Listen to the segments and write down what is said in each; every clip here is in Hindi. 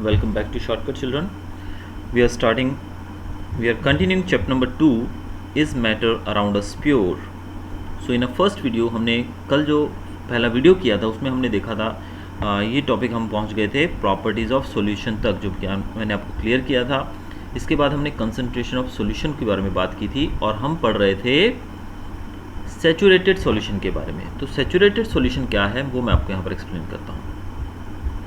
welcome back to Shortcut Children. We are continuing chapter number 2 is matter around a sphere. So in a first video हमने कल जो पहला वीडियो किया था उसमें हमने देखा था ये टॉपिक हम पहुंच गए थे प्रॉपर्टीज़ ऑफ सॉल्यूशन तक, जो कि मैंने आपको क्लियर किया था। इसके बाद हमने कंसंट्रेशन ऑफ सॉल्यूशन के बारे में बात की थी और हम पढ़ रहे थे सैचुरेटेड सॉल्यूशन के बारे में। तो सैचुरेटेड सॉल्यूशन क्या है वो मैं आपको यहाँ पर एक्सप्लेन करता हूँ।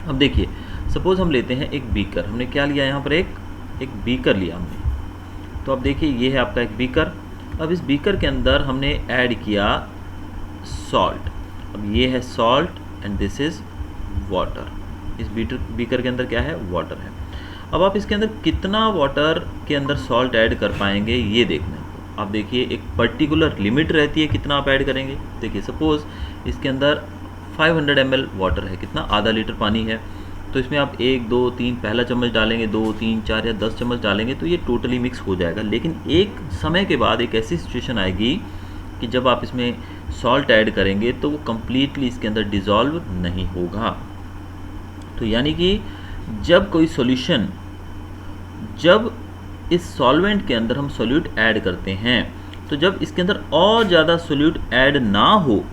अब देखिए, सपोज हम लेते हैं एक बीकर। हमने क्या लिया यहाँ पर, एक बीकर लिया हमने। तो अब देखिए ये है आपका एक बीकर। अब इस बीकर के अंदर हमने ऐड किया सॉल्ट। अब ये है salt and this is water. इस बीकर के अंदर क्या है, वाटर है। अब आप इसके अंदर कितना वाटर के अंदर सॉल्ट ऐड कर पाएंगे ये देखना है। आप देखिए एक पर्टिकुलर लिमिट रहती है कितना आप ऐड करेंगे। देखिए सपोज़ इसके अंदर 500 ml वाटर है, कितना, आधा लीटर पानी है। तो इसमें आप 1 2 3 पहला चम्मच डालेंगे, 2 3 4 या 10 चम्मच डालेंगे तो ये टोटली मिक्स हो जाएगा। लेकिन एक समय के बाद एक ऐसी सिचुएशन आएगी कि जब आप इसमें सॉल्ट ऐड करेंगे तो वो कम्प्लीटली इसके अंदर डिज़ोल्व नहीं होगा। तो यानी कि जब कोई सॉल्यूशन, जब इस सॉल्वेंट के अंदर हम सोल्यूट ऐड करते हैं तो जब इसके अंदर और ज़्यादा सोल्यूट ऐड ना हो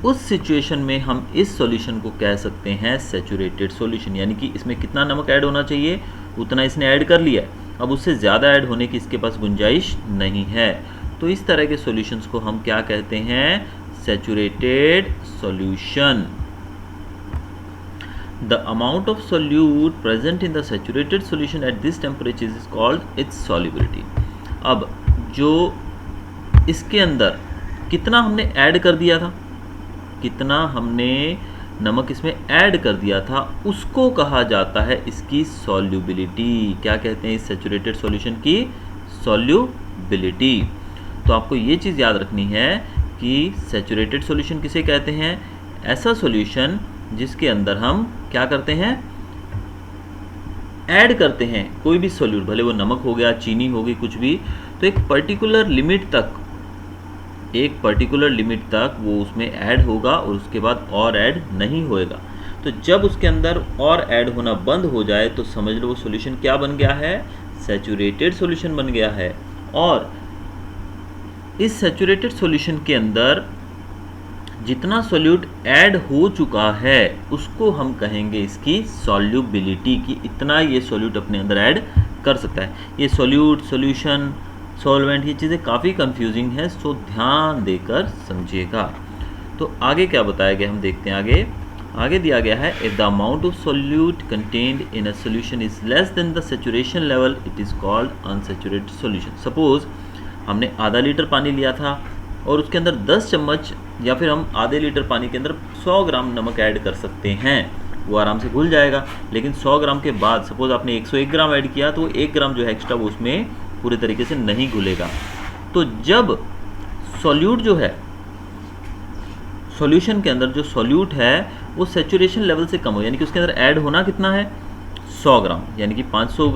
उस सिचुएशन में हम इस सॉल्यूशन को कह सकते हैं सैचुरेटेड सॉल्यूशन। यानी कि इसमें कितना नमक ऐड होना चाहिए उतना इसने ऐड कर लिया है, अब उससे ज़्यादा ऐड होने की इसके पास गुंजाइश नहीं है। तो इस तरह के सॉल्यूशंस को हम क्या कहते हैं, saturated solution. The amount of solute present in the saturated solution at this temperature is called its solubility. अब जो इसके अंदर कितना हमने ऐड कर दिया था, कितना हमने नमक इसमें ऐड कर दिया था, उसको कहा जाता है इसकी सॉल्युबिलिटी। क्या कहते हैं इस सैचुरेटेड सॉल्यूशन की, सॉल्युबिलिटी। तो आपको ये चीज़ याद रखनी है कि सैचुरेटेड सॉल्यूशन किसे कहते हैं, ऐसा सॉल्यूशन जिसके अंदर हम क्या करते हैं, ऐड करते हैं कोई भी सॉल्यूट, भले वो नमक हो गया, चीनी हो गई, कुछ भी। तो एक पर्टिकुलर लिमिट तक वो उसमें ऐड होगा और उसके बाद और ऐड नहीं होएगा। तो जब उसके अंदर और ऐड होना बंद हो जाए तो समझ लो वो सॉल्यूशन क्या बन गया है, सैचुरेटेड सॉल्यूशन बन गया है। और इस सैचुरेटेड सॉल्यूशन के अंदर जितना सोल्यूट ऐड हो चुका है उसको हम कहेंगे इसकी सॉल्युबिलिटी, कि इतना ये सोल्यूट अपने अंदर ऐड कर सकता है। ये सोल्यूट, सॉल्यूशन, सॉल्वेंट, ये चीज़ें काफ़ी कंफ्यूजिंग है, सो ध्यान देकर समझिएगा। तो आगे क्या बताया गया हम देखते हैं। आगे दिया गया है, if the amount of solute contained in a solution is less than the saturation level it is called unsaturated solution. Suppose हमने आधा लीटर पानी लिया था और उसके अंदर 10 चम्मच या फिर हम आधे लीटर पानी के अंदर 100 ग्राम नमक ऐड कर सकते हैं, वो आराम से घुल जाएगा। लेकिन 100 ग्राम के बाद सपोज आपने 101 ग्राम ऐड किया तो 1 ग्राम जो है एक्स्ट्रा वो उसमें पूरे तरीके से नहीं घुलेगा। तो जब सॉल्यूट जो है, सॉल्यूशन के अंदर जो सॉल्यूट है वो सैचुरेशन लेवल से कम हो, यानी कि उसके अंदर ऐड होना कितना है, 100 ग्राम, यानी कि 500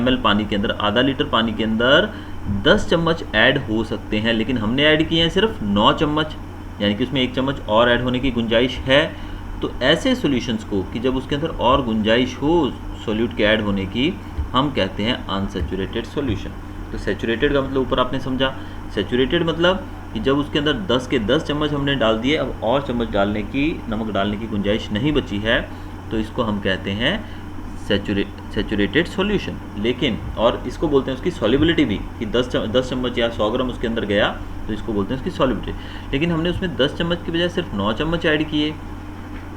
ml पानी के अंदर, आधा लीटर पानी के अंदर 10 चम्मच ऐड हो सकते हैं, लेकिन हमने ऐड किए हैं सिर्फ 9 चम्मच, यानी कि उसमें 1 चम्मच और ऐड होने की गुंजाइश है। तो ऐसे सॉल्यूशंस को कि जब उसके अंदर और गुंजाइश हो सॉल्यूट के ऐड होने की, हम कहते हैं अनसैचुरेटेड सॉल्यूशन। तो सैचुरेटेड का मतलब ऊपर आपने समझा, सैचुरेटेड मतलब कि जब उसके अंदर 10 के 10 चम्मच हमने डाल दिए, अब और चम्मच नमक डालने की गुंजाइश नहीं बची है, तो इसको हम कहते हैं सैचुरेटेड सॉल्यूशन। लेकिन और इसको बोलते हैं उसकी सॉल्युबिलिटी भी, कि 10 चम्मच या 100 ग्राम उसके अंदर गया तो इसको बोलते हैं उसकी सॉल्युबिलिटी। लेकिन हमने उसमें 10 चम्मच की बजाय सिर्फ 9 चम्मच ऐड किए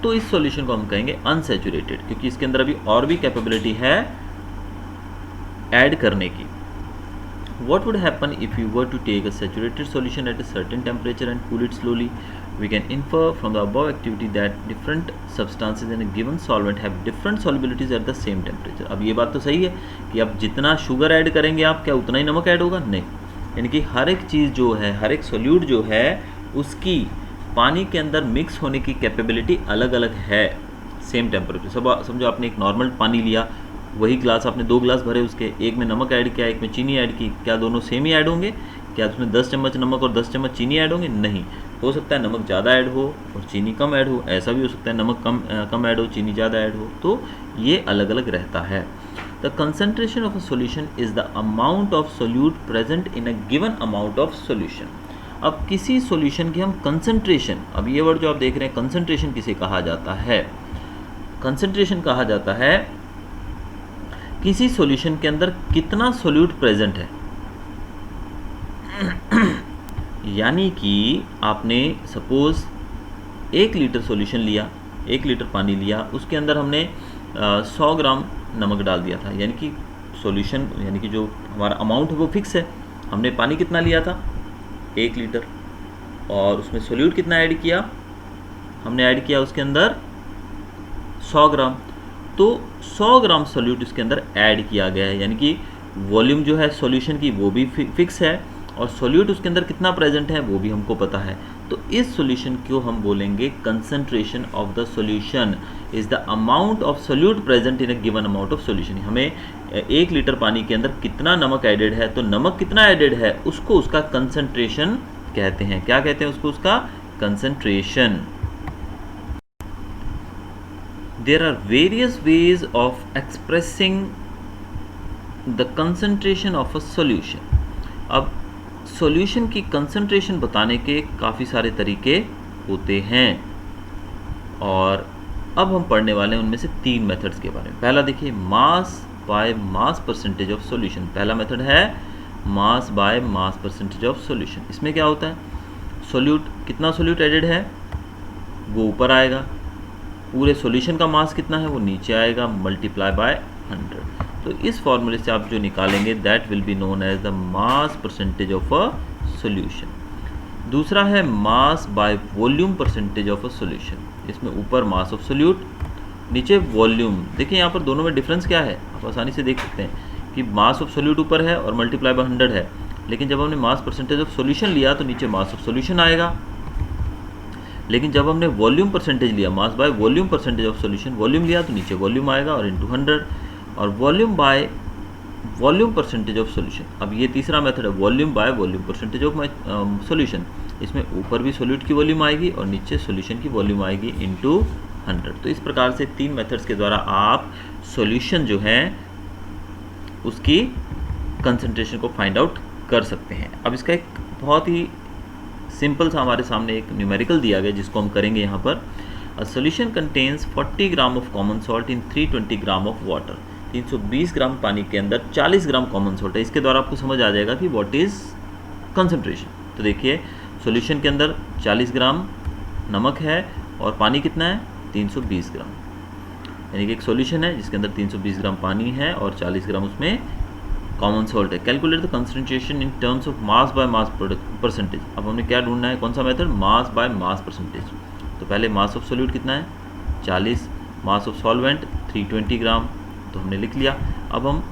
तो इस सॉल्यूशन को हम कहेंगे अनसैचुरेटेड, क्योंकि इसके अंदर अभी और भी कैपेबिलिटी है ऐड करने की। What would happen if you were to take a saturated solution at a certain temperature and cool it slowly? We can infer from the above activity that different substances in a given solvent have different solubilities at the same temperature. अब ये बात तो सही है कि अब जितना शुगर ऐड करेंगे आप, क्या उतना ही नमक ऐड होगा? नहीं, यानी कि हर एक चीज़ जो है, हर एक सोल्यूट जो है उसकी पानी के अंदर मिक्स होने की कैपेबिलिटी अलग अलग है सेम टेम्परेचर। सब समझो आपने एक नॉर्मल पानी लिया, वही ग्लास आपने 2 ग्लास भरे, उसके एक में नमक ऐड किया, एक में चीनी ऐड की, क्या दोनों सेम ही ऐड होंगे? क्या उसमें 10 चम्मच नमक और 10 चम्मच चीनी ऐड होंगे? नहीं, हो सकता है नमक ज़्यादा ऐड हो और चीनी कम ऐड हो, ऐसा भी हो सकता है नमक कम ऐड हो, चीनी ज़्यादा ऐड हो, तो ये अलग अलग रहता है। The concentration of a solution is the amount of solute present in a given amount of solution. अब किसी सॉल्यूशन की हम कंसंट्रेशन, अब ये वर्ड जो आप देख रहे हैं कंसंट्रेशन किसे कहा जाता है? कंसंट्रेशन कहा जाता है किसी सॉल्यूशन के अंदर कितना सोल्यूट प्रेजेंट है। यानी कि आपने सपोज 1 लीटर सॉल्यूशन लिया, 1 लीटर पानी लिया, उसके अंदर हमने 100 ग्राम नमक डाल दिया था, यानी कि सॉल्यूशन यानी कि जो हमारा अमाउंट है वो फिक्स है। हमने पानी कितना लिया था? 1 लीटर, और उसमें सोल्यूट कितना ऐड किया? हमने ऐड किया उसके अंदर 100 ग्राम। तो 100 ग्राम सोल्यूट इसके अंदर ऐड किया गया है, यानी कि वॉल्यूम जो है सॉल्यूशन की वो भी फिक्स है और सोल्यूट उसके अंदर कितना प्रेजेंट है वो भी हमको पता है। तो इस सॉल्यूशन को हम बोलेंगे concentration of the solution is the amount of solute present in a given amount of solution. हमें 1 लीटर पानी के अंदर कितना नमक एडेड है, तो नमक कितना एडेड है उसको उसका कंसंट्रेशन कहते हैं। क्या कहते हैं उसको? उसका concentration. There are various ways of expressing the concentration of a solution. अब सॉल्यूशन की कंसंट्रेशन बताने के काफ़ी सारे तरीके होते हैं और अब हम पढ़ने वाले हैं उनमें से 3 मेथड्स के बारे में। पहला देखिए, mass by mass percentage of solution. पहला मेथड है mass by mass percentage of solution. इसमें क्या होता है? सोल्यूट, कितना सोल्यूट एडेड है वो ऊपर आएगा, पूरे सॉल्यूशन का मास कितना है वो नीचे आएगा, मल्टीप्लाई बाय 100। तो इस फॉर्मूले से आप जो निकालेंगे that will be known as the mass percentage of a solution. दूसरा है mass by volume percentage of a solution. इसमें ऊपर मास ऑफ सोल्यूट, नीचे वॉल्यूम। देखिए यहाँ पर दोनों में डिफरेंस क्या है, आप आसानी से देख सकते हैं कि मास ऑफ सोल्यूट ऊपर है और मल्टीप्लाई बाय 100 है, लेकिन जब हमने मास परसेंटेज ऑफ सॉल्यूशन लिया तो नीचे मास ऑफ सॉल्यूशन आएगा। लेकिन जब हमने वॉल्यूम परसेंटेज लिया, मास by volume percentage of solution, volume लिया तो नीचे वॉल्यूम आएगा और इंटू 100, और volume by volume percentage of solution. अब ये तीसरा मेथड है volume by volume percentage of solution. इसमें ऊपर भी सॉल्यूट की वॉल्यूम आएगी और नीचे सॉल्यूशन की वॉल्यूम आएगी इंटू 100। तो इस प्रकार से 3 मेथड्स के द्वारा आप सॉल्यूशन जो है उसकी कंसंट्रेशन को फाइंड आउट कर सकते हैं। अब इसका एक बहुत ही सिंपल सा हमारे सामने एक न्यूमेरिकल दिया गया जिसको हम करेंगे यहाँ पर। A solution contains 40 gram of common salt in 320 gram of water. 320 ग्राम पानी के अंदर 40 ग्राम कॉमन सॉल्ट है। इसके द्वारा आपको समझ आ जाएगा कि व्हाट इज़ कंसंट्रेशन। तो देखिए सॉल्यूशन के अंदर 40 ग्राम नमक है और पानी कितना है? 320 ग्राम। यानी कि एक सॉल्यूशन है जिसके अंदर 320 ग्राम पानी है और 40 ग्राम उसमें कॉमन सॉल्ट है। Calculate the concentration in terms of mass by mass percentage. अब हमने क्या ढूंढना है, कौन सा method? Mass by mass percentage. तो पहले मास ऑफ सोल्यूट कितना है? 40, मास ऑफ सॉल्वेंट 320 ग्राम, तो हमने लिख लिया। अब हम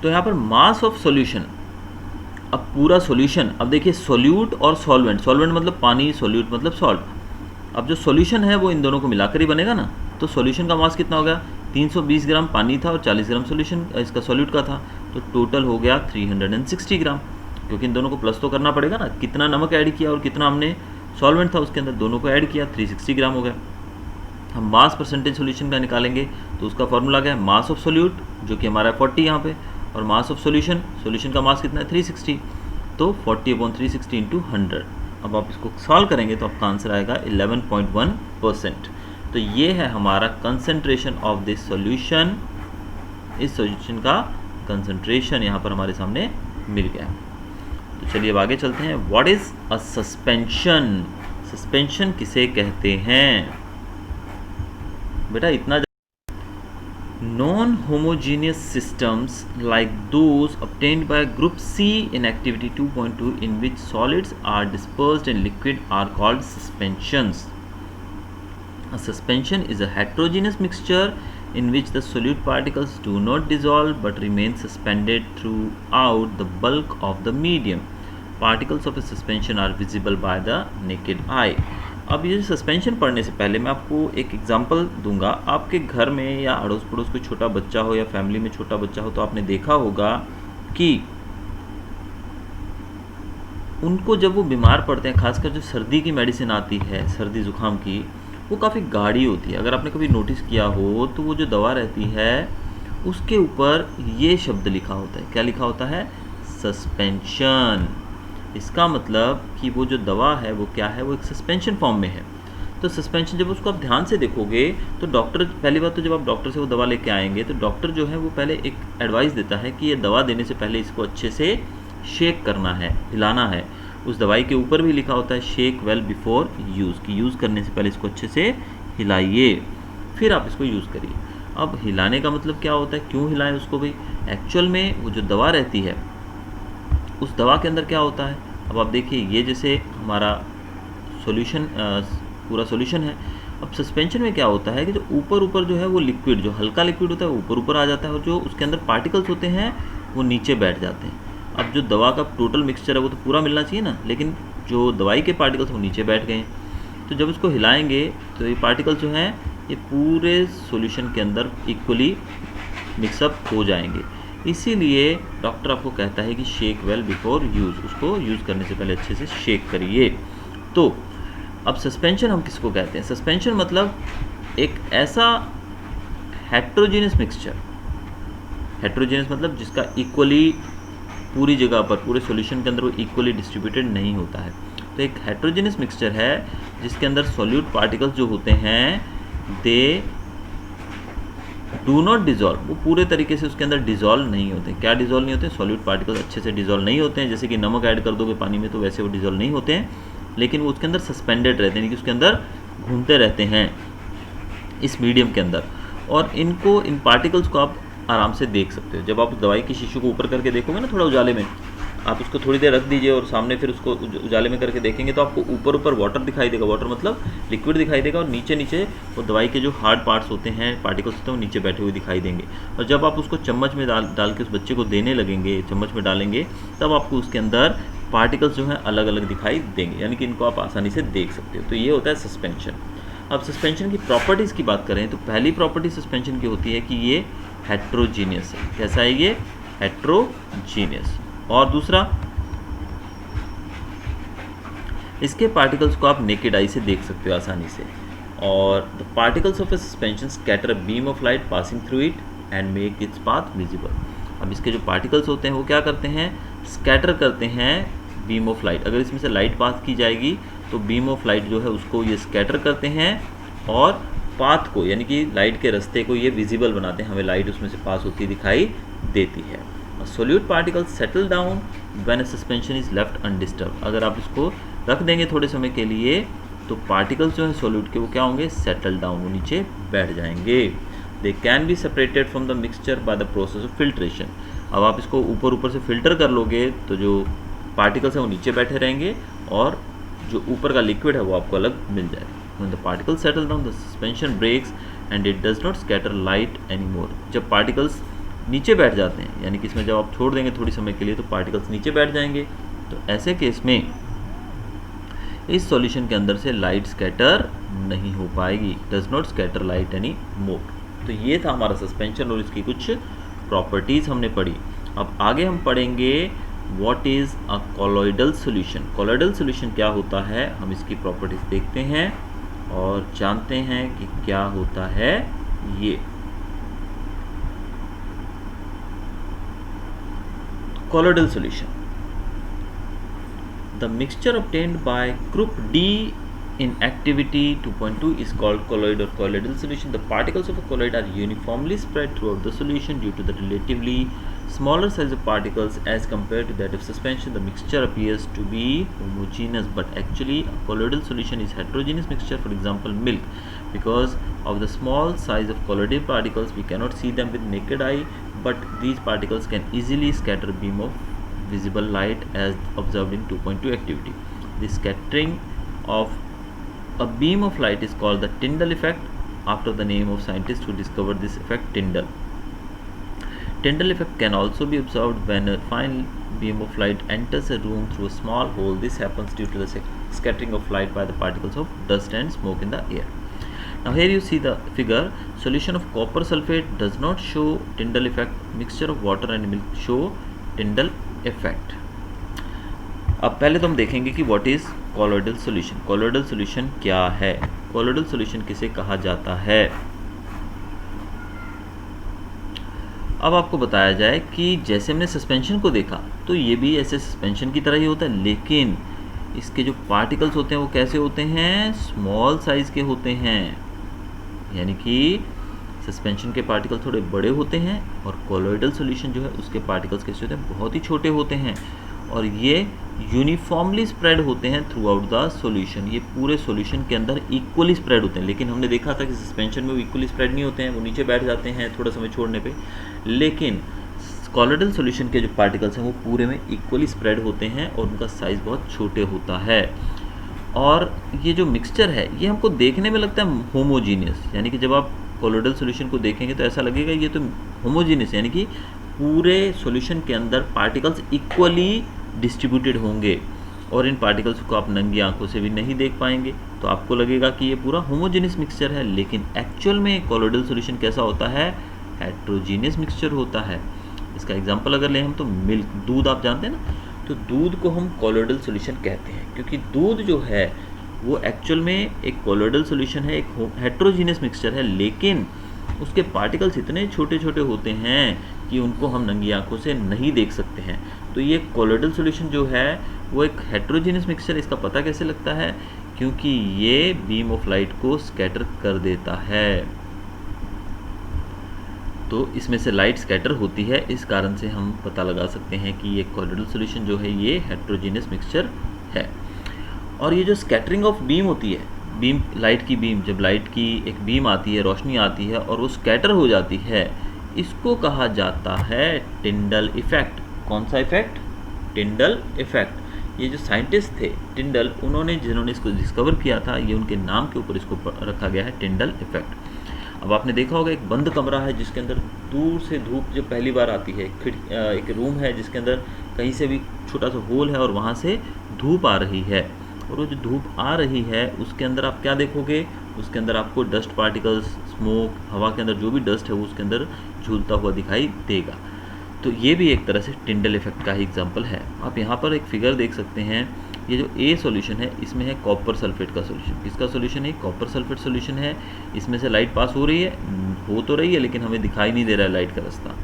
तो यहाँ पर मास ऑफ सॉल्यूशन, अब पूरा सॉल्यूशन, अब देखिए सोल्यूट और सॉल्वेंट, सॉल्वेंट मतलब पानी, सोल्यूट मतलब सॉल्ट। अब जो सॉल्यूशन है वो इन दोनों को मिलाकर ही बनेगा ना, तो सॉल्यूशन का मास कितना हो गया? 320 ग्राम पानी था और 40 ग्राम सॉल्यूशन इसका सॉल्यूट का था, तो टोटल हो गया 360 ग्राम। क्योंकि इन दोनों को प्लस तो करना पड़ेगा ना, कितना नमक ऐड किया और कितना हमने सॉल्वेंट था उसके अंदर, दोनों को ऐड किया, 360 ग्राम हो गया। हम मास परसेंटेज सॉल्यूशन का निकालेंगे तो उसका फॉर्मूला क्या है? मास ऑफ सोल्यूट जो कि हमारा 40 यहाँ पे, और मास ऑफ सॉल्यूशन, सॉल्यूशन का मास कितना है? 360, तो 40/360 इंटू 100। अब आप इसको सॉल्व करेंगे तो आपका आंसर आएगा 11.1%। तो ये है हमारा कंसंट्रेशन ऑफ दिस सॉल्यूशन। इस सॉल्यूशन का कंसंट्रेशन यहाँ पर हमारे सामने मिल गया। तो चलिए अब आगे चलते हैं। What is a suspension? Suspension किसे कहते हैं? बेटा इतना non-homogeneous systems like those obtained by group C in activity 2.2 in which solids are dispersed in liquid are called suspensions. A suspension is a heterogeneous mixture in which the solute particles do not dissolve but remain suspended throughout the bulk of the medium. Particles of a suspension are visible by the naked eye. अब ये सस्पेंशन पढ़ने से पहले मैं आपको एक एग्जांपल दूंगा। आपके घर में या अड़ोस पड़ोस कोई छोटा बच्चा हो या फैमिली में छोटा बच्चा हो तो आपने देखा होगा कि उनको जब वो बीमार पड़ते हैं, खासकर जो सर्दी की मेडिसिन आती है, सर्दी ज़ुकाम की, वो काफ़ी गाढ़ी होती है। अगर आपने कभी नोटिस किया हो तो वो जो दवा रहती है उसके ऊपर ये शब्द लिखा होता है। क्या लिखा होता है? सस्पेंशन। इसका मतलब कि वो जो दवा है वो क्या है, वो एक सस्पेंशन फॉर्म में है। तो सस्पेंशन जब उसको आप ध्यान से देखोगे तो डॉक्टर, पहली बात तो जब आप डॉक्टर से वो दवा लेके आएंगे तो डॉक्टर जो है वो पहले एक एडवाइस देता है कि ये दवा देने से पहले इसको अच्छे से शेक करना है, हिलाना है। उस दवाई के ऊपर भी लिखा होता है शेक वेल बिफोर यूज़, कि यूज़ करने से पहले इसको अच्छे से हिलाइए, फिर आप इसको यूज़ करिए। अब हिलाने का मतलब क्या होता है, क्यों हिलाएं उसको भाई? एक्चुअल में वो जो दवा रहती है उस दवा के अंदर क्या होता है, अब आप देखिए, ये जैसे हमारा सॉल्यूशन, पूरा सॉल्यूशन है। अब सस्पेंशन में क्या होता है कि जो ऊपर ऊपर जो है वो लिक्विड, जो हल्का लिक्विड होता है वो ऊपर ऊपर आ जाता है और जो उसके अंदर पार्टिकल्स होते हैं वो नीचे बैठ जाते हैं। अब जो दवा का टोटल मिक्सचर है वो तो पूरा मिलना चाहिए ना, लेकिन जो दवाई के पार्टिकल्स वो नीचे बैठ गए हैं। तो जब इसको हिलाएंगे तो ये पार्टिकल्स जो हैं ये पूरे सॉल्यूशन के अंदर इक्वली मिक्सअप हो जाएंगे। इसीलिए डॉक्टर आपको कहता है कि शेक वेल बिफोर यूज़, उसको यूज़ करने से पहले अच्छे से शेक करिए। तो अब सस्पेंशन हम किसको कहते हैं? सस्पेंशन मतलब एक ऐसा हेट्रोजीनियस मिक्सचर, हेट्रोजीनियस मतलब जिसका इक्वली पूरी जगह पर, पूरे सॉल्यूशन के अंदर वो इक्वली डिस्ट्रीब्यूटेड नहीं होता है। तो एक हेट्रोजीनियस मिक्सचर है जिसके अंदर सॉल्यूट पार्टिकल्स जो होते हैं दे डू नॉट डिजॉल्व, वो पूरे तरीके से उसके अंदर डिजॉल्व नहीं होते। क्या डिजॉल्व नहीं होते? सॉल्यूट पार्टिकल्स अच्छे से डिजॉल्व नहीं होते हैं। जैसे कि नमक ऐड कर दोगे पानी में तो वैसे वो डिजॉल्व नहीं होते हैं, लेकिन वो उसके अंदर सस्पेंडेड रहते हैं, यानी कि उसके अंदर घूमते रहते हैं इस मीडियम के अंदर। और इनको, इन पार्टिकल्स को आप आराम से देख सकते हो। जब आप उस दवाई की शीशे को ऊपर करके देखोगे ना थोड़ा उजाले में, आप उसको थोड़ी देर रख दीजिए और सामने फिर उसको उजाले में करके देखेंगे तो आपको ऊपर ऊपर वाटर दिखाई देगा, वाटर मतलब लिक्विड दिखाई देगा, और नीचे नीचे वो दवाई के जो हार्ड पार्ट्स होते हैं, पार्टिकल्स होते हैं, वो नीचे बैठे हुए दिखाई देंगे। और जब आप उसको चम्मच में डाल के उस बच्चे को देने लगेंगे, चम्मच में डालेंगे, तब आपको उसके अंदर पार्टिकल्स जो हैं अलग अलग दिखाई देंगे, यानी कि इनको आप आसानी से देख सकते हो। तो ये होता है सस्पेंशन। अब सस्पेंशन की प्रॉपर्टीज़ की बात करें तो पहली प्रॉपर्टी सस्पेंशन की होती है कि ये हेट्रोजीनियस है। कैसा है ये? हेट्रोजीनियस। और दूसरा, इसके पार्टिकल्स को आप नेकेड आई से देख सकते हो आसानी से। और the particles of A suspension scatter a beam of light passing through it and make its path visible. अब इसके जो पार्टिकल्स होते हैं वो क्या करते हैं? स्कैटर करते हैं बीम ऑफ लाइट। अगर इसमें से लाइट पास की जाएगी तो बीम ऑफ लाइट जो है उसको ये स्कैटर करते हैं और पाथ को, यानी कि लाइट के रास्ते को ये विजिबल बनाते हैं, हमें लाइट उसमें से पास होती दिखाई देती है। Solute particles settle down when a suspension is left undisturbed. अगर आप इसको रख देंगे थोड़े समय के लिए तो पार्टिकल्स जो हैं सोल्यूट के वो क्या होंगे? सेटल डाउन, वो नीचे बैठ जाएंगे। They can be separated from the mixture by the process of filtration. अब आप इसको ऊपर ऊपर से फिल्टर कर लोगे तो जो पार्टिकल्स हैं वो नीचे बैठे रहेंगे और जो ऊपर का लिक्विड है वो आपको अलग मिल जाएगा। When the particles settle down, the suspension breaks and it does not scatter light anymore. जब पार्टिकल्स नीचे बैठ जाते हैं, यानी कि इसमें जब आप छोड़ देंगे थोड़ी समय के लिए तो पार्टिकल्स नीचे बैठ जाएंगे, तो ऐसे केस में इस सॉल्यूशन के अंदर से लाइट स्कैटर नहीं हो पाएगी। Does not scatter light any more. तो ये था हमारा सस्पेंशन और इसकी कुछ प्रॉपर्टीज़ हमने पढ़ी। अब आगे हम पढ़ेंगे what is a colloidal solution. Colloidal solution क्या होता है, हम इसकी प्रॉपर्टीज़ देखते हैं और जानते हैं कि क्या होता है ये। Colloidal solution. The mixture obtained by group D in activity 2.2 is called colloid or colloidal solution. The particles of a colloid are uniformly spread throughout the solution due to the relatively smaller size of particles as compared to that of suspension. The mixture appears to be homogeneous, but actually a colloidal solution is heterogeneous mixture. For example, milk. Because of the small size of colloidal particles, we cannot see them with naked eye, but these particles can easily scatter a beam of visible light as observed in 2.2 activity. The scattering of a beam of light is called the Tyndall effect, after the name of scientist who discovered this effect, Tyndall. Tyndall effect can also be observed when a fine beam of light enters a room through a small hole. This happens due to the scattering of light by the particles of dust and smoke in the air. Now here you see the figure. Solution of copper sulfate does not show Tyndall effect. Mixture of water and milk show Tyndall effect. अब पहले तो हम देखेंगे कि what is colloidal solution. Colloidal solution क्या है, कोलोइडल सॉल्यूशन किसे कहा जाता है। अब आपको बताया जाए कि जैसे हमने सस्पेंशन को देखा तो ये भी ऐसे सस्पेंशन की तरह ही होता है, लेकिन इसके जो पार्टिकल्स होते हैं वो कैसे होते हैं, स्मॉल साइज़ के होते हैं। यानी कि सस्पेंशन के पार्टिकल थोड़े बड़े होते हैं और कोलोइडल सॉल्यूशन जो है उसके पार्टिकल्स कैसे होते हैं, बहुत ही छोटे होते हैं और ये यूनिफॉर्मली स्प्रेड होते हैं थ्रू आउट द सॉल्यूशन। ये पूरे सॉल्यूशन के अंदर इक्वली स्प्रेड होते हैं, लेकिन हमने देखा था कि सस्पेंशन में वो इक्वली स्प्रेड नहीं होते हैं, वो नीचे बैठ जाते हैं थोड़ा समय छोड़ने पे। लेकिन कोलोइडल सॉल्यूशन के जो पार्टिकल्स हैं वो पूरे में इक्वली स्प्रेड होते हैं और उनका साइज़ बहुत छोटे होता है। और ये जो मिक्सचर है ये हमको देखने में लगता है होमोजीनियस, यानी कि जब आप कोलोइडल सॉल्यूशन को देखेंगे तो ऐसा लगेगा ये तो होमोजीनियस, यानी कि पूरे सॉल्यूशन के अंदर पार्टिकल्स इक्वली डिस्ट्रीब्यूटेड होंगे और इन पार्टिकल्स को आप नंगी आंखों से भी नहीं देख पाएंगे, तो आपको लगेगा कि ये पूरा होमोजीनियस मिक्सचर है। लेकिन एक्चुअल में कोलोइडल सॉल्यूशन कैसा होता है, हेट्रोजीनियस मिक्सचर होता है। इसका एग्जांपल अगर लें हम तो मिल्क, दूध आप जानते हैं ना, तो दूध को हम कोलोइडल सॉल्यूशन कहते हैं क्योंकि दूध जो है वो एक्चुअल में एक कोलोइडल सॉल्यूशन है, एक हेट्रोजीनियस मिक्सचर है, लेकिन उसके पार्टिकल्स इतने छोटे छोटे होते हैं कि उनको हम नंगी आंखों से नहीं देख सकते हैं। तो ये कोलोइडल सॉल्यूशन जो है वो एक हेट्रोजीनियस मिक्सचर। इसका पता कैसे लगता है, क्योंकि ये बीम ऑफ लाइट को स्कैटर कर देता है, तो इसमें से लाइट स्कैटर होती है, इस कारण से हम पता लगा सकते हैं कि ये कोलोइडल सॉल्यूशन जो है ये हेट्रोजीनियस मिक्सचर है। और ये जो स्कैटरिंग ऑफ बीम होती है, बीम, लाइट की बीम, जब लाइट की एक बीम आती है, रोशनी आती है और वो स्कैटर हो जाती है, इसको कहा जाता है टिंडल इफेक्ट। कौन सा इफेक्ट, टिंडल इफेक्ट। ये जो साइंटिस्ट थे टिंडल, उन्होंने जिन्होंने इसको डिस्कवर किया था, ये उनके नाम के ऊपर इसको रखा गया है, टिंडल इफेक्ट। अब आपने देखा होगा एक बंद कमरा है जिसके अंदर दूर से धूप जब पहली बार आती है, एक रूम है जिसके अंदर कहीं से भी छोटा सा होल है और वहाँ से धूप आ रही है, और वो जो धूप आ रही है उसके अंदर आप क्या देखोगे, उसके अंदर आपको डस्ट पार्टिकल्स, स्मोक, हवा के अंदर जो भी डस्ट है वो उसके अंदर झूलता हुआ दिखाई देगा। तो ये भी एक तरह से टिंडल इफेक्ट का ही एग्जांपल है। आप यहाँ पर एक फिगर देख सकते हैं, ये जो ए सॉल्यूशन है इसमें है कॉपर सल्फेट का सॉल्यूशन। किसका सॉल्यूशन है, कॉपर सल्फेट सॉल्यूशन है। इसमें से लाइट पास हो रही है, हो तो रही है लेकिन हमें दिखाई नहीं दे रहा है लाइट का रास्ता।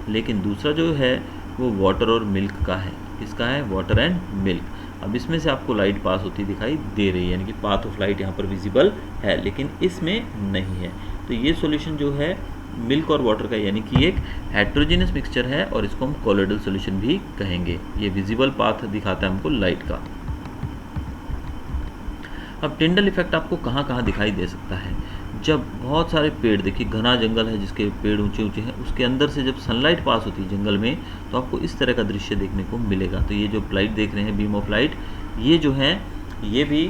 लेकिन दूसरा जो है वो वाटर और मिल्क का है। किसका है, वाटर एंड मिल्क। अब इसमें से आपको लाइट पास होती दिखाई दे रही है, यानी कि पाथ ऑफ लाइट यहाँ पर विजिबल है, लेकिन इसमें नहीं है। तो ये सॉल्यूशन जो है मिल्क और वाटर का, यानी कि एक हेट्रोजीनियस मिक्सचर है और इसको हम कोलोइडल सॉल्यूशन भी कहेंगे। ये विजिबल पाथ दिखाता है हमको लाइट का। अब टिंडल इफेक्ट आपको कहाँ कहाँ दिखाई दे सकता है, जब बहुत सारे पेड़, देखिए घना जंगल है जिसके पेड़ ऊंचे ऊंचे हैं, उसके अंदर से जब सनलाइट पास होती है जंगल में तो आपको इस तरह का दृश्य देखने को मिलेगा। तो ये जो लाइट देख रहे हैं, बीम ऑफ लाइट, ये जो है ये भी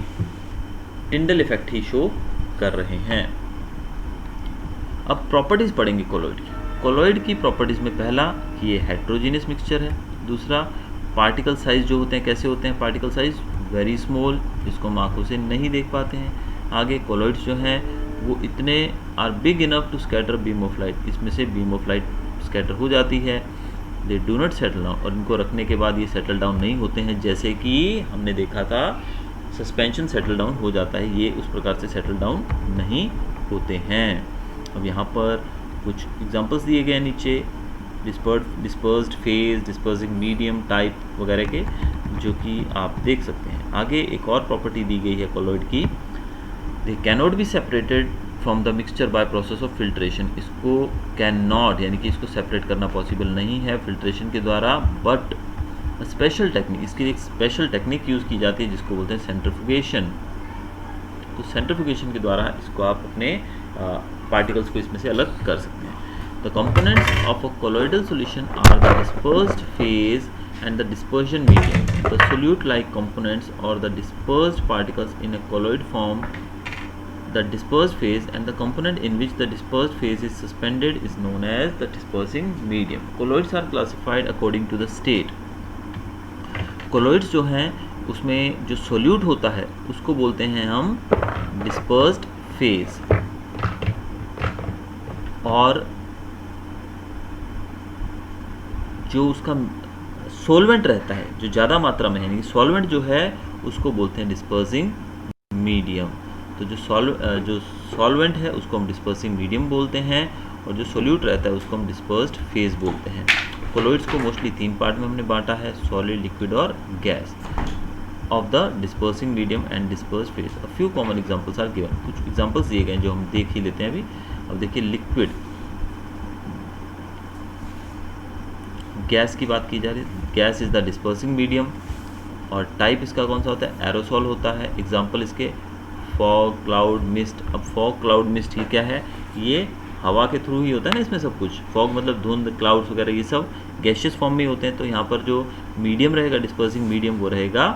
टिंडल इफेक्ट ही शो कर रहे हैं। अब प्रॉपर्टीज़ पढ़ेंगे कोलोइड की। कोलोइड की प्रॉपर्टीज़ में पहला कि ये हेट्रोजीनियस मिक्सचर है। दूसरा, पार्टिकल साइज़ जो होते हैं कैसे होते हैं, पार्टिकल साइज़ वेरी स्मॉल, इसको हम आंखों से नहीं देख पाते हैं। आगे कोलोइड्स जो हैं वो इतने are big enough to scatter beam of light, इसमें से बीम ऑफ लाइट स्कैटर हो जाती है। They do not settle down, और इनको रखने के बाद ये सेटल डाउन नहीं होते हैं, जैसे कि हमने देखा था सस्पेंशन सेटल डाउन हो जाता है, ये उस प्रकार से सेटल डाउन नहीं होते हैं। अब यहाँ पर कुछ एग्जांपल्स दिए गए हैं नीचे, dispersed phase, dispersing medium type वगैरह के, जो कि आप देख सकते हैं। आगे एक और प्रॉपर्टी दी गई है कोलोइड की, they cannot be separated from the mixture by process of filtration. इसको कैन नॉट, यानी कि इसको सेपरेट करना पॉसिबल नहीं है फिल्ट्रेशन के द्वारा, बट स्पेशल टेक्निक, इसकी एक स्पेशल टेक्निक यूज़ की जाती है जिसको बोलते हैं सेंट्रीफ्यूगेशन। तो सेंट्रीफ्यूगेशन के द्वारा इसको आप अपने पार्टिकल्स को इसमें से अलग कर सकते हैं। The components of a colloidal solution are the dispersed phase and the dispersion medium. The solute-like components or the dispersed particles in a colloid form the dispersed phase, and the component in which the dispersed phase is suspended is known as the dispersing medium. Colloids are classified according to the state. Colloids जो हैं उसमें जो solute होता है उसको बोलते हैं हम dispersed phase, और जो उसका सॉल्वेंट रहता है, जो ज़्यादा मात्रा में है, यानी सॉल्वेंट जो है उसको बोलते हैं डिस्पर्सिंग मीडियम। तो जो सॉल्वेंट है उसको हम डिस्पर्सिंग मीडियम बोलते हैं, और जो सोल्यूट रहता है उसको हम डिस्पर्स्ड फेज बोलते हैं। कोलॉइड्स को मोस्टली 3 पार्ट में हमने बांटा है, सॉलिड, लिक्विड और gas of the dispersing medium and dispersed phase. A few common examples are given. कुछ एग्जांपल्स दिए गए जो हम देख ही लेते हैं अभी। अब देखिए लिक्विड गैस की बात की जा रही है। Gas is the dispersing medium, और टाइप इसका कौन सा होता है, एरोसॉल होता है। एग्जांपल इसके फॉग, क्लाउड, मिस्ट। अब फॉग, क्लाउड, मिस्ट ये क्या है, ये हवा के थ्रू ही होता है ना इसमें सब कुछ। फॉग मतलब धुंध, क्लाउड्स वगैरह ये सब गैशियस फॉर्म में होते हैं। तो यहाँ पर जो मीडियम रहेगा, डिस्पर्सिंग मीडियम, वो रहेगा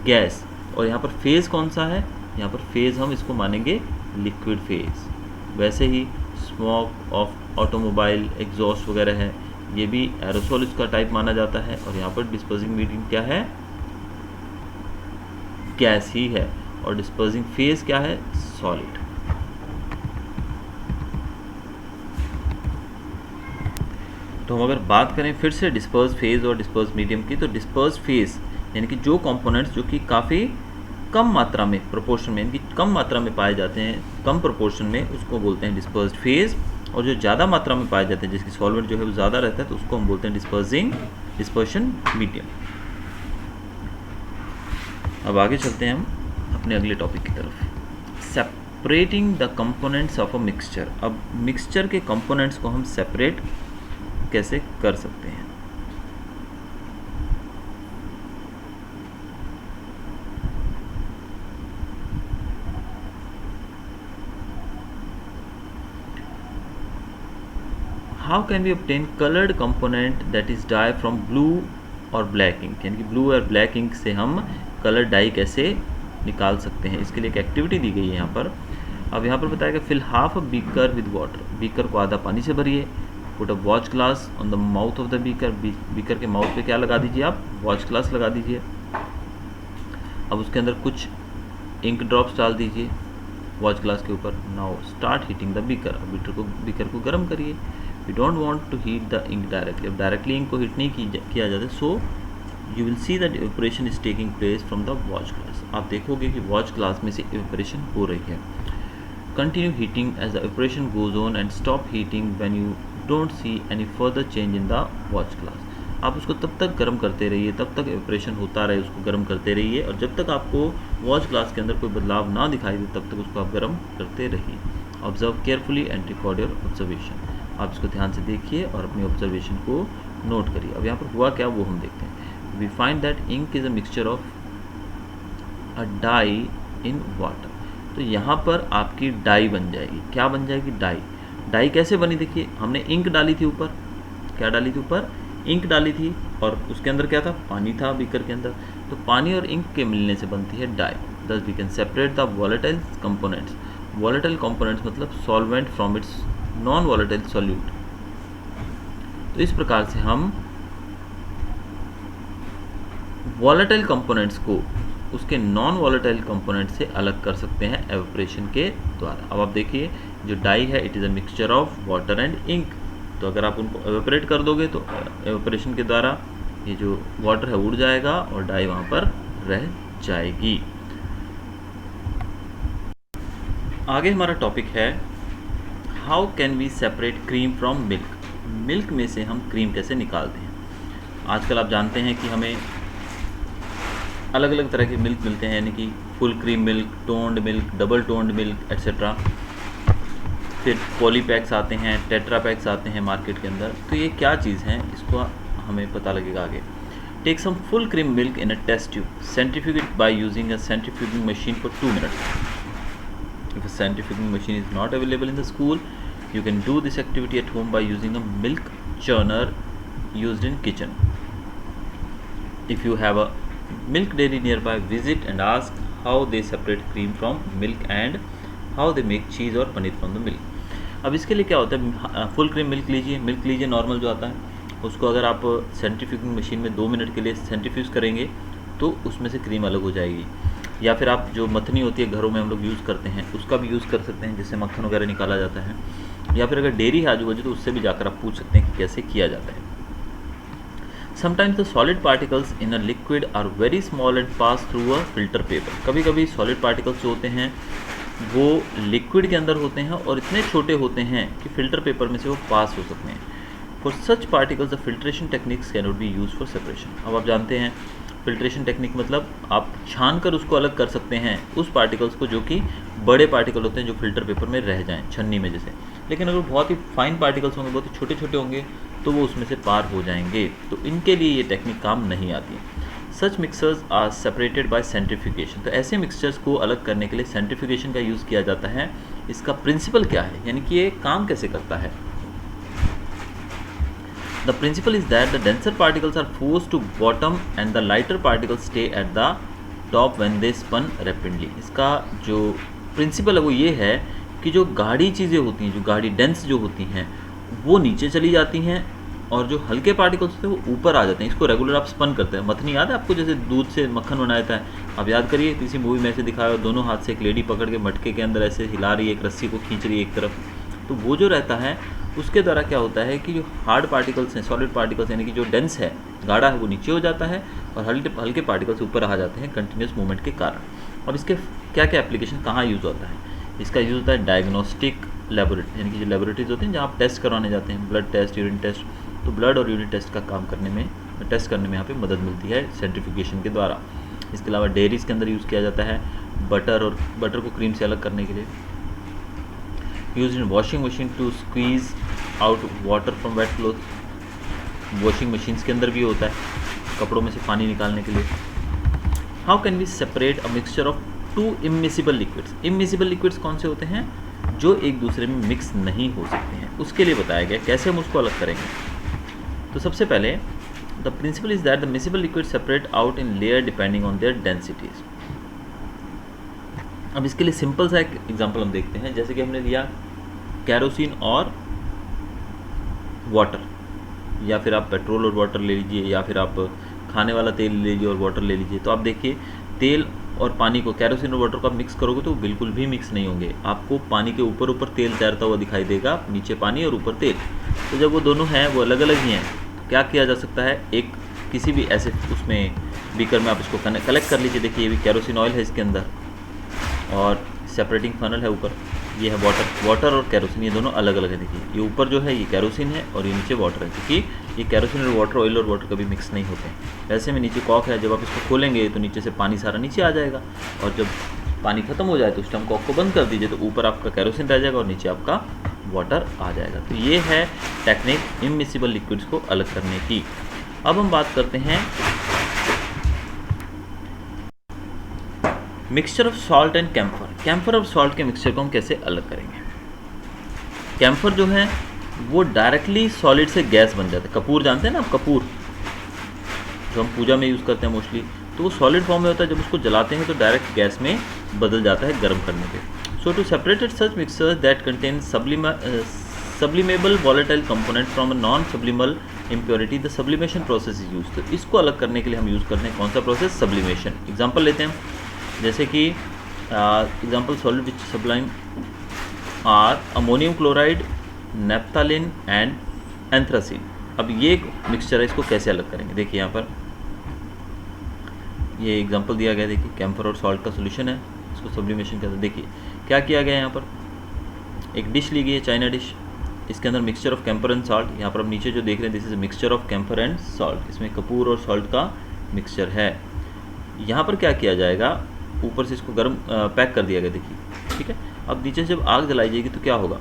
गैस। और यहाँ पर फेज़ कौन सा है, यहाँ पर फेज़ हम इसको मानेंगे लिक्विड फेज़। वैसे ही स्मोक ऑफ ऑटोमोबाइल, एग्जॉस्ट वगैरह है, ये भी एरोसोल इसका टाइप माना जाता है। और यहाँ पर डिस्पर्सिंग मीडियम क्या है, गैस ही है, और डिस्पर्सिंग फेज क्या है, सॉलिड। तो हम अगर बात करें फिर से डिस्पर्स फेज और डिस्पर्स मीडियम की, तो डिस्पर्स फेज यानी कि जो कंपोनेंट्स जो कि काफ़ी कम मात्रा में, प्रोपोर्शन में, यानी कि कम मात्रा में पाए जाते हैं, कम प्रोपोर्शन में, उसको बोलते हैं डिस्पर्स्ड फेज। और जो ज़्यादा मात्रा में पाए जाते हैं, जिसकी सॉल्वेंट जो है वो ज़्यादा रहता है, तो उसको हम बोलते हैं डिस्पर्शन मीडियम। अब आगे चलते हैं हम अपने अगले टॉपिक की तरफ, separating the components of a mixture. अब मिक्सचर के कंपोनेंट्स को हम सेपरेट कैसे कर सकते हैं। How can we obtain coloured component that is dye from blue और ब्लैक इंक, यानी कि ब्लू और ब्लैक इंक से हम कलर डाई कैसे निकाल सकते हैं। इसके लिए एक एक्टिविटी दी गई है यहाँ पर। अब यहाँ पर बताया गया, fill half a beaker with water. Beaker को आधा पानी से भरिए। Put a watch glass on the mouth of the beaker. Beaker के माउथ पे क्या लगा दीजिए आप, वॉच ग्लास लगा दीजिए। अब उसके अंदर कुछ इंक ड्रॉप्स डाल दीजिए वॉच ग्लास के ऊपर। Now start heating the beaker. अब बीकर को गर्म करिए। We don't want to heat the ink directly. अब डायरेक्टली इंक को हीट नहीं किया जाता, so you will see that evaporation is taking place from the watch glass. आप देखोगे कि वॉच ग्लास में से इवेपोरेशन हो रही है। Continue heating as the evaporation goes on and stop heating when you don't see any further change in the watch glass. आप उसको तब तक गर्म करते रहिए, तब तक इवेपोरेशन होता रहे, उसको गर्म करते रहिए, और जब तक आपको वॉच ग्लास के अंदर कोई बदलाव ना दिखाई दे तब तक उसको आप गर्म करते रहिए। Observe carefully and record your observation. आप इसको ध्यान से देखिए और अपनी ऑब्जर्वेशन को नोट करिए। अब यहाँ पर हुआ क्या वो हम देखते हैं। We find that ink is a mixture of a dye in water. तो यहाँ पर आपकी डाई बन जाएगी। क्या बन जाएगी, डाई। डाई कैसे बनी, देखिए हमने इंक डाली थी ऊपर। क्या डाली थी ऊपर, इंक डाली थी, और उसके अंदर क्या था, पानी था बीकर के अंदर। तो पानी और इंक के मिलने से बनती है dye. Thus we can separate the volatile components. Volatile components मतलब solvent from its non volatile solute. तो इस प्रकार से हम वॉलेटाइल कंपोनेंट्स को उसके नॉन वॉलेटाइल कंपोनेंट से अलग कर सकते हैं एवेपोरेशन के द्वारा। अब आप देखिए जो डाई है, it is a mixture of water and ink. तो अगर आप उनको एवेपोरेट कर दोगे तो एवेपोरेशन के द्वारा ये जो वाटर है उड़ जाएगा और डाई वहाँ पर रह जाएगी। आगे हमारा टॉपिक है, how can we separate cream from milk. Milk में से हम क्रीम कैसे निकालते हैं। आजकल आप जानते हैं कि हमें अलग अलग तरह के मिल्क मिलते हैं, यानी कि full cream milk, toned milk, double toned milk etcetera. फिर पॉलीपैक्स आते हैं, टेट्रा पैक्स आते हैं मार्केट के अंदर। तो ये क्या चीज़ हैं, इसको हमें पता लगेगा आगे। Take some full cream milk in a test tube, centrifuge it by using a centrifuging machine for 2 minutes. If a centrifuging machine is not available in the school, you can do this activity at home by using a milk churner used in kitchen. If you have a milk dairy nearby, visit and ask how they separate cream from milk and how they make cheese or paneer from the milk. अब इसके लिए क्या होता है, फुल क्रीम मिल्क लीजिए नॉर्मल जो आता है, उसको अगर आप सेंट्रीफ्यूगिंग मशीन में 2 मिनट के लिए सेंट्रीफ्यूज करेंगे तो उसमें से क्रीम अलग हो जाएगी। या फिर आप जो मथनी होती है घरों में हम लोग यूज़ करते हैं, उसका भी यूज़ कर सकते हैं, जिससे मक्खन वगैरह निकाला जाता है। या फिर अगर डेयरी है आजू बाजू तो उससे भी जाकर आप पूछ सकते हैं कि कैसे किया जाता है। Sometimes the solid particles in a liquid are very small and pass through a filter paper. कभी कभी सॉलिड पार्टिकल्स जो होते हैं वो लिक्विड के अंदर होते हैं और इतने छोटे होते हैं कि फिल्टर पेपर में से वो पास हो सकते हैं। For such particles the filtration techniques can not be use for separation. अब आप जानते हैं फिल्ट्रेशन टेक्निक मतलब आप छान कर उसको अलग कर सकते हैं उस पार्टिकल्स को जो कि बड़े पार्टिकल होते हैं जो फिल्टर पेपर में रह जाएं छन्नी में जैसे। लेकिन अगर बहुत ही फाइन पार्टिकल्स होंगे, बहुत ही छोटे छोटे होंगे, तो वो उसमें से पार हो जाएंगे, तो इनके लिए ये टेक्निक काम नहीं आती है। Such mixtures are separated by centrifugation. तो ऐसे मिक्सचर्स को अलग करने के लिए सेंट्रीफ्यूगेशन का यूज़ किया जाता है। इसका प्रिंसिपल क्या है, यानी कि ये काम कैसे करता है? The principle is that the denser particles are forced to bottom and the lighter particles stay at the top when they spun rapidly। इसका जो प्रिंसिपल है वो ये है कि जो गाढ़ी चीज़ें होती हैं, जो गाढ़ी डेंस जो होती हैं, वो नीचे चली जाती हैं और जो हल्के पार्टिकल्स होते हैं वो ऊपर आ जाते हैं। इसको रेगुलर आप स्पन करते हैं। मथनी याद है आपको, जैसे दूध से मक्खन बनाया जाता है, आप याद करिए किसी मूवी में ऐसे दिखाया, दोनों हाथ से एक लेडी पकड़ के मटके के अंदर ऐसे हिला रही है, एक रस्सी को खींच रही है एक तरफ। तो वो जो रहता है उसके द्वारा क्या होता है कि जो हार्ड पार्टिकल्स हैं, सॉलिड पार्टिकल्स यानी कि जो डेंस है, गाढ़ा है, वो नीचे हो जाता है और हल्के पार्टिकल्स ऊपर आ जाते हैं कंटिन्यूस मूवमेंट के कारण। अब इसके क्या क्या एप्लीकेशन कहाँ यूज़ होता है? इसका यूज़ होता है डायग्नोस्टिक लेबोरेटरी, यानी कि जो लेबोरेटरीज होती हैं जहाँ आप टेस्ट करवाने जाते हैं, ब्लड टेस्ट, यूरिन टेस्ट। तो ब्लड और यूरिन टेस्ट का काम करने में, टेस्ट करने में यहाँ पे मदद मिलती है सेंट्रीफ्यूगेशन के द्वारा। इसके अलावा डेयरीज़ के अंदर यूज़ किया जाता है बटर को क्रीम से अलग करने के लिए। Use in washing machine to squeeze out water from wet cloth. Washing machines के अंदर भी होता है, कपड़ों में से पानी निकालने के लिए। How can we separate a mixture of two immiscible liquids? Immiscible liquids कौन से होते हैं? जो एक दूसरे में मिक्स नहीं हो सकते हैं। उसके लिए बताया गया कैसे हम उसको अलग करेंगे। तो सबसे पहले the principle is that the miscible liquid separate out in layer depending on their densities. अब इसके लिए सिंपल सा एक एग्जांपल हम देखते हैं। जैसे कि हमने लिया कैरोसिन और वाटर, या फिर आप पेट्रोल और वाटर ले लीजिए, या फिर आप खाने वाला तेल ले लीजिए और वाटर ले लीजिए। तो आप देखिए तेल और पानी को, कैरोसिन और वाटर को आप मिक्स करोगे तो बिल्कुल भी मिक्स नहीं होंगे। आपको पानी के ऊपर ऊपर तेल तैरता हुआ दिखाई देगा, नीचे पानी और ऊपर तेल। तो जब वो दोनों हैं वो अलग अलग ही हैं, तो क्या किया जा सकता है, एक किसी भी ऐसे उसमें बीकर में आप इसको कलेक्ट कर लीजिए। देखिए ये भी कैरोसिन ऑयल है इसके अंदर और सेपरेटिंग फनल है ऊपर, ये है वाटर और कैरोसिन, ये दोनों अलग अलग है। देखिए ये ऊपर जो है ये कैरोसिन है और ये नीचे वाटर है, क्योंकि ये कैरोसिन और वाटर, ऑयल और वाटर कभी मिक्स नहीं होते हैं। वैसे में नीचे कॉक है, जब आप इसको खोलेंगे तो नीचे से पानी सारा नीचे आ जाएगा और जब पानी खत्म हो जाए तो उस टाइम कॉक को बंद कर दीजिए, तो ऊपर आपका कैरोसिन रह जाएगा और नीचे आपका वाटर आ जाएगा। तो ये है टेक्निक इमिसिबल लिक्विड्स को अलग करने की। अब हम बात करते हैं mixture of salt and camphor. Camphor और सॉल्ट के मिक्सचर को हम कैसे अलग करेंगे? कैम्फर जो है वो डायरेक्टली सॉलिड से गैस बन जाता है। कपूर जानते हैं ना आप, कपूर जो हम पूजा में यूज़ करते हैं मोस्टली, तो वो सॉलिड फॉर्म में होता है। जब उसको जलाते हैं तो डायरेक्ट गैस में बदल जाता है गर्म करने पे। So to separated such mixtures that contain sublimable volatile component from a non sublimable impurity, the sublimation process is use. तो इसको अलग करने के लिए हम यूज़ करते हैं कौन सा प्रोसेस? सब्लिमेशन। एग्जाम्पल लेते हैं, जैसे कि example solid which sublime are ammonium chloride, naphthalene and anthracene. अब ये मिक्सचर है, इसको कैसे अलग करेंगे? देखिए यहाँ पर ये एग्जांपल दिया गया। देखिए कैम्फर और सॉल्ट का सोल्यूशन है, इसको सब्लिमेशन कहते हैं। देखिए क्या किया गया है, यहाँ पर एक डिश ली गई है, चाइना डिश, इसके अंदर mixture of camphor and salt. यहाँ पर हम नीचे जो देख रहे हैं this is mixture of camphor and salt, इसमें कपूर और सॉल्ट का मिक्सचर है। यहाँ पर क्या किया जाएगा, ऊपर से इसको गर्म पैक कर दिया गया। देखिए ठीक है। अब नीचे से जब आग जलाई जाएगी तो क्या होगा,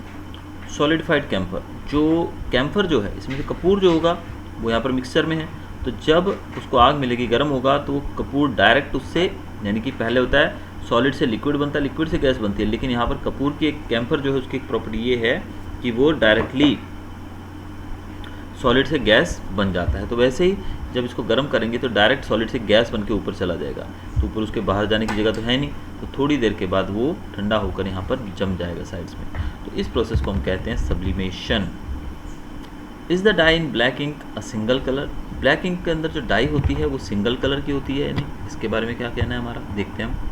सॉलिडिफाइड कैम्फर, जो कैम्फर जो है इसमें से कपूर जो होगा वो यहाँ पर मिक्सचर में है। तो जब उसको आग मिलेगी, गर्म होगा, तो वो कपूर डायरेक्ट उससे, यानी कि पहले होता है सॉलिड से लिक्विड बनता है, लिक्विड से गैस बनती है, लेकिन यहाँ पर कपूर की एक कैम्फर जो है उसकी एक प्रॉपर्टी ये है कि वो डायरेक्टली सॉलिड से गैस बन जाता है। तो वैसे ही जब इसको गर्म करेंगे तो डायरेक्ट सॉलिड से गैस बन के ऊपर चला जाएगा, तो ऊपर उसके बाहर जाने की जगह तो है नहीं, तो थोड़ी देर के बाद वो ठंडा होकर यहाँ पर जम जाएगा साइड्स में। तो इस प्रोसेस को हम कहते हैं sublimation. Is the dye in black ink a single colour? Black ink के अंदर जो डाई होती है वो सिंगल कलर की होती है, यानी इसके बारे में क्या कहना है हमारा, देखते हैं हम।